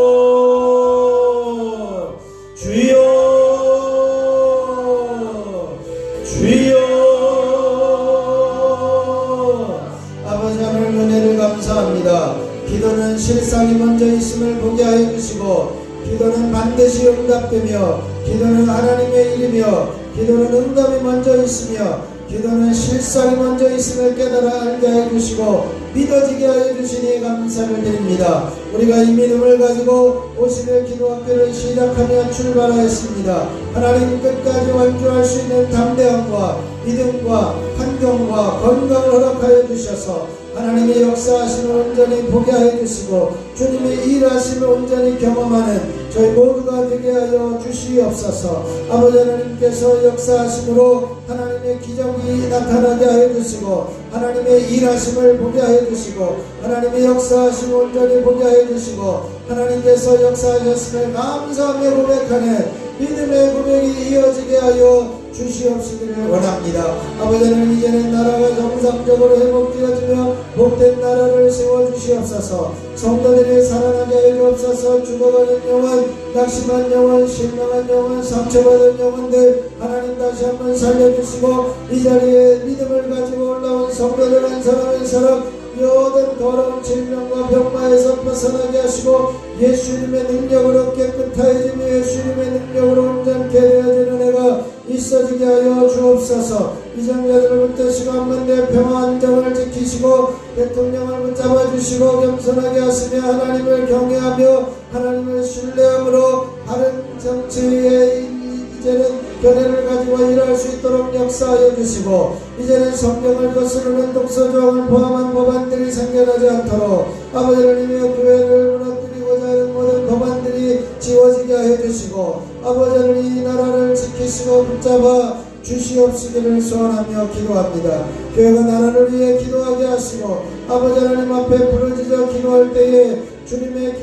아버지 하나님 은혜를 감사합니다. 기도는 실상이 먼저 있음을 보게 하여 주시고 기도는 반드시 응답되며 기도는 하나님의 일이며 기도는 응답이 먼저 있으며 기도는 실상이 먼저 있음을 깨달아 알게 하여 주시고 믿어지게 하여 주시니 감사를 드립니다. 우리가 이 믿음을 가지고 50일 기도학교를 시작하며 출발하였습니다. 하나님 끝까지 완주할 수 있는 담대함과 믿음과 환경과 건강을 허락하여 주셔서 하나님의 역사하심을 온전히 보게 하여 주시고 주님의 일하심을 온전히 경험하는 저희 모두가 되게 하여 주시옵소서. 아버지 하나님께서 역사하심으로 하나님의 기적이 나타나게 하여 주시고 하나님의 일하심을 보게 하여 주시고 하나님의 역사하심을 온전히 보게 하여 주시고 하나님께서 역사하셨음을 감사하며 고백하는 믿음의 고백이 이어지게 하여 주시옵시기를 원합니다. 아버지 하나님 이제는 나라가 정상적으로 회복되어지며 복된 나라를 세워주시옵소서. 성도들이 살아나게 하여 주옵소서. 죽어가는 영혼, 낙심한 영혼, 실망한 영혼, 상처받은 영혼들 하나님 다시 한번 살려주시고 이 자리에 믿음을 가지고 올라온 성도들 한 사람 모든 더러운 질병과 병마에서 벗어나게 하시고 예수님의 능력으로 깨끗하여지며 예수님의 능력으로 온전케 되어지는 애가 있어지게 하여 주옵소서. 이정자들을 붙드시고 한번내 평화 안정을 지키시고 대통령을 붙잡아 주시고 겸손하게 하시며 하나님을 경외하며 하나님을 신뢰함으로 바른 정치에 이제는 견해를 가지고 일할 수 있도록 역사하여 주시고 이제는 성경을 거스르는 독서조항을 포함한 법안들이 생겨나지 않도록 아버지 하나님의 교회를 무너뜨리고자 하는 모든 법안들이 지워지게 하여 주시고 아버지 하나님 이 나라를 지키시고 붙잡아 주시옵시기를 소원하며 기도합니다. 교회가 나라를 위해 기도하게 하시고 아버지 하나님 앞에 부르짖어 기도할 때에 주님의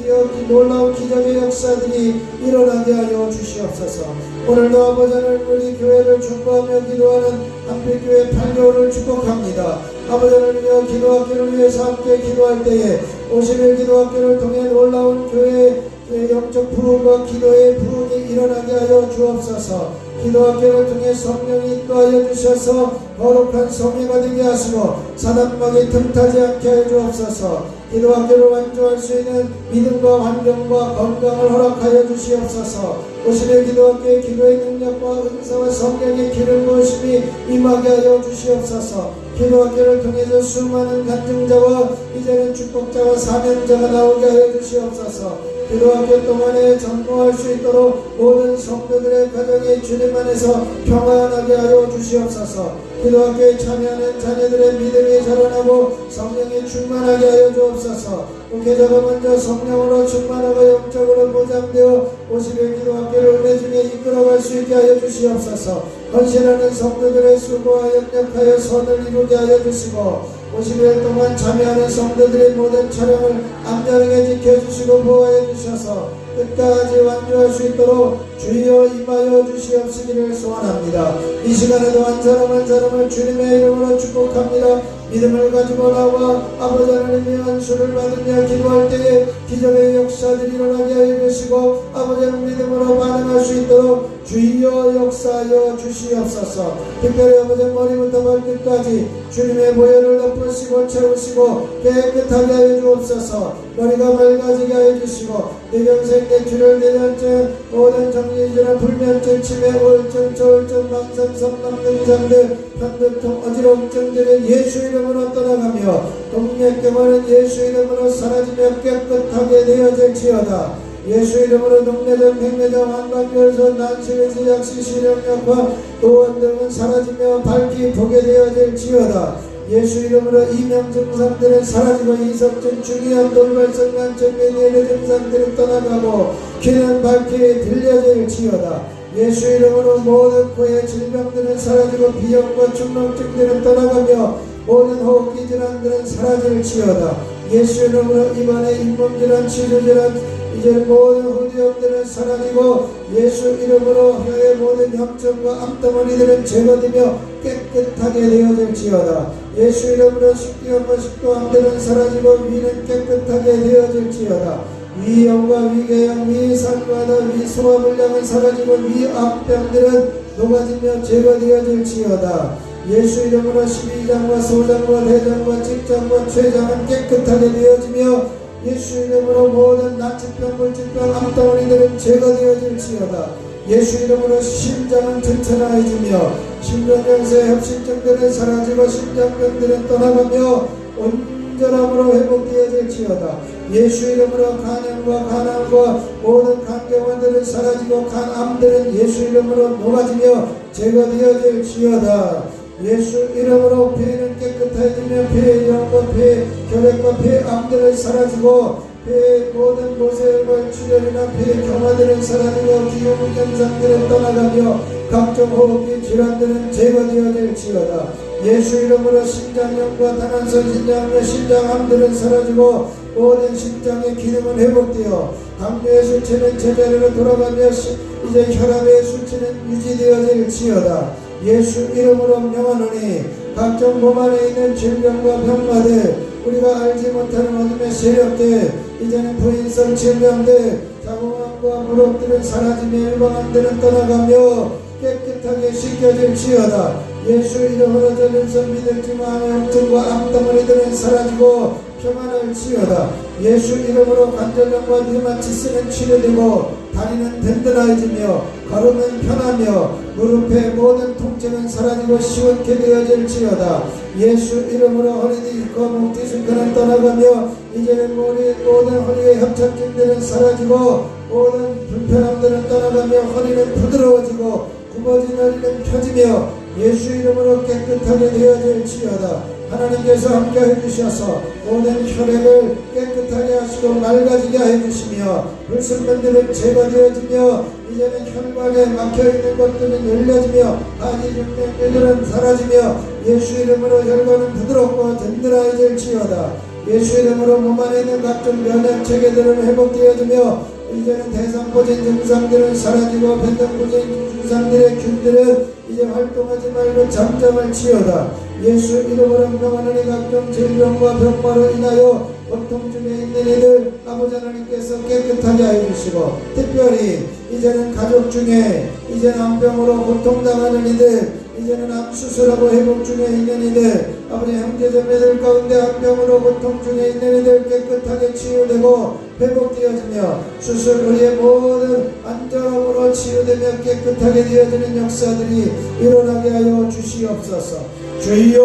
놀라운 기적의 역사들이 일어나게 하여 주시옵소서. 오늘도 아버지 하나님 우리 교회를 축복하며 기도하는 한빛교회 8개월을 축복합니다. 아버지 하나님여 기도학교를 위해서 함께 기도할 때에 50일 기도학교를 통해 놀라운 교회의 영적 부흥과 기도의 부흥이 일어나게 하여 주옵소서. 기도학교를 통해 성령이 인도하여 주셔서 거룩한 성회가 되게 하시고 사단막이 틈타지 않게 하여 주옵소서. 기도학교를 완주할 수 있는 믿음과 환경과 건강을 허락하여 주시옵소서. 50일 기도학교의 기도의 능력과 은사와 성령의 기름 부으심이 임하게 하여 주시옵소서. 기도학교를 통해서 수많은 간증자와 이제는 축복자와 사명자가 나오게 하여 주시옵소서. 기도학교 동안에 전무할 수 있도록 모든 성도들의 가정이 주님 안에서 평안하게 하여 주시옵소서. 기도학교에 참여하는 자녀들의 믿음이 자라나고 성령이 충만하게 하여 주옵소서. 목회자가 먼저 성령으로 충만하고 영적으로 보장되어 50일 기도학교를 은혜 중에 이끌어갈 수 있게 하여 주시옵소서. 헌신하는 성도들의 수고와 협력하여 선을 이루게 하여 주시고 50일 동안 참여하는 성도들의 모든 촬영을 안전하게 지켜주시고 보호해 주셔서 끝까지 완주할 수 있도록 주여 임하여 주시옵시기를 소원합니다. 이 시간에도 한 사람 한 사람을 주님의 이름으로 축복합니다. 믿음을 가지고 나와 아버지 하나님의 안수를 받으며 기도할 때에 기적의 역사들이 일어나게 하여 주시고 아버지 하나님 믿음으로 반응할 수 있도록 주여 역사하여 주시옵소서. 특별히 아버지 머리부터 발끝까지 주님의 보혈을 덮으시고 채우시고 깨끗하게 하여 주옵소서. 머리가 맑아지게 하여 주시고 뇌경색, 뇌출혈, 뇌전증, 모든 정신질환, 불면증, 치매, 우울증, 저울증, 망상, 성남 증상들, 편두통, 어지럼증들은 예수 이름으로 떠나가며 동맥경화는 예수 이름으로 사라지며 깨끗하게 되어질지어다. 예수 이름으로 동내장, 백내장, 환각결손, 난치에서 약시, 시력약화, 노원 등은 사라지며 밝히 보게 되어질지어다. 예수 이름으로 이명 증상들은 사라지고 이석증, 중이한 돌발성, 난청, 매니의 증상들은 떠나가고 귀는 밝게 들려질지어다. 예수 이름으로 모든 코의 질병들은 사라지고 비염과 축농증들은 떠나가며 모든 호흡기 질환들은 사라질지어다. 예수 이름으로 입안의 잇몸질환, 치주질환, 이제 모든 후두염들은 사라지고 예수 이름으로 혀의 모든 염증과 암덩어리들은 제거되며 깨끗하게 되어질지어다. 예수 이름으로 식도염과 식도암들은 사라지고 위는 깨끗하게 되어질지어다. 위염과 위궤양, 위산과다, 위소화불량은 사라지고 위암병들은 녹아지며 제거되어질지어다. 예수 이름으로 12장과 소장과 대장과 직장과 췌장은 깨끗하게 되어지며 예수 이름으로 모든 난치병, 물질병, 암덩어리들은 제거되어질지어다. 예수 이름으로 심장은 튼튼해지며 심근경색, 협심증들은 사라지고 심장병들은 떠나가며 온전함으로 회복되어질지어다. 예수 이름으로 간염과 간암과 모든 간경화들은 사라지고 간암들은 예수 이름으로 녹아지며 제거되어질지어다. 예수 이름으로 폐는 깨끗해지며 폐염과 폐결핵과 폐암들은 사라지고 폐의 모든 모세혈관 출혈이나 폐경화들은 사라지고 기흉 현상들은 떠나가며 각종 호흡기 질환들은 제거되어질지어다. 예수 이름으로 심장염과 다난성 신장염, 심장암들은 사라지고 모든 심장의 기능은 회복되어 당뇨의 수치는 제자리로 돌아가며 이제 혈압의 수치는 유지되어질지어다. 예수 이름으로 명하노니 각종 몸 안에 있는 질병과 병마들, 우리가 알지 못하는 어둠의 세력들, 이제는 부인성 질병들, 자궁암과 무릎들은 사라지며 일방암들은 떠나가며 깨끗하게 씻겨질지어다. 예수 이름으로 전염성 비대증과 암염증과 암덩어리들은 사라지고 평안할지어다. 예수 이름으로 관절염과 류마티스는 치료되고 다리는 든든해지며 걸음은 편하며 무릎의 모든 통증은 사라지고 시원케 되어질지어다. 예수 이름으로 허리디스크와 목디스크는 떠나가며 이제는 모든 허리의 협착증들은 사라지고 모든 불편함들은 떠나가며 허리는 부드러워지고 굽어진 허리는 펴지며 예수 이름으로 깨끗하게 되어질지어다. 하나님께서 함께해 주셔서 모든 혈액을 깨끗하게 하시고 맑아지게 해주시며 불순물들은 제거되어지며 이제는 혈관에 막혀있는 것들은 열려지며 한이중맥들은 사라지며 예수 이름으로 혈관은 부드럽고 든든해질지어다. 예수 이름으로 몸 안에 있는 각종 면역체계들은 회복되어지며 이제는 대상포진 증상들은 사라지고 변동포진 증상들의 균들은 이제 활동하지 말고 잠잠할지어다. 예수 이름으로 명하노니 각종 질병과 병마로 인하여 고통 중에 있는 이들 아버지 하나님께서 깨끗하게 해주시고 특별히 이제는 가족 중에 이제는 암병으로 고통당하는 이들 이제는 암수술하고 회복 중에 있는 이들 아버지 형제자매들 가운데 암병으로 고통 중에 있는 이들 깨끗하게 치유되고 회복되어지며 수술 후에 모든 안전함으로 치유되며 깨끗하게 되어지는 역사들이 일어나게 하여 주시옵소서. 주여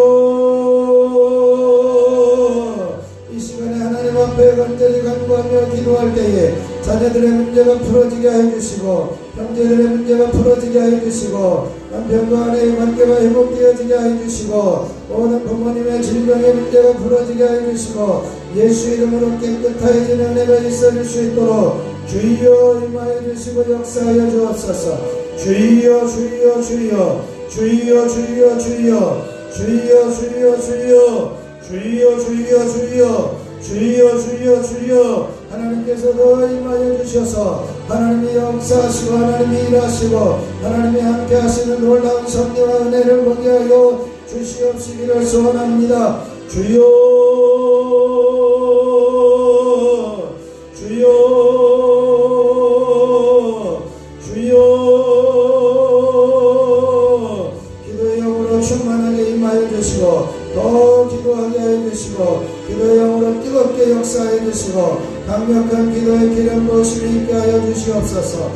이 시간에 하나님 앞에 간절히 간구하며 기도할 때에 자녀들의 문제가 풀어지게 해주시고 형제들의 문제가 풀어지게 해주시고 남편과 아내의 관계가 회복되어지게 해주시고 모든 부모님의 질병의 문제가 풀어지게 해주시고 예수 이름으로 깨끗해지는 은혜가 있어질 수 있도록 주여 임하여 주시고 역사하여 주옵소서. 주여 주여 주여 주여 주여 주여 주여 주여 주여 주여 주여 주여 주여 주여 하나님께서도 임하여 주셔서 하나님이 역사하시고 하나님이 일하시고 하나님이 함께 하시는 놀라운 섭리와 은혜를 보게 하여 주시옵시기를 소원합니다. 주여 주여 주여 기도의 영으로 충만하게 임하여 주시고 더 기도하게 하여 주시고 기도의 영으로 뜨겁게 역사하여 주시고 강력한 기도의 기름 부으심이 있게 하여 주시옵소서.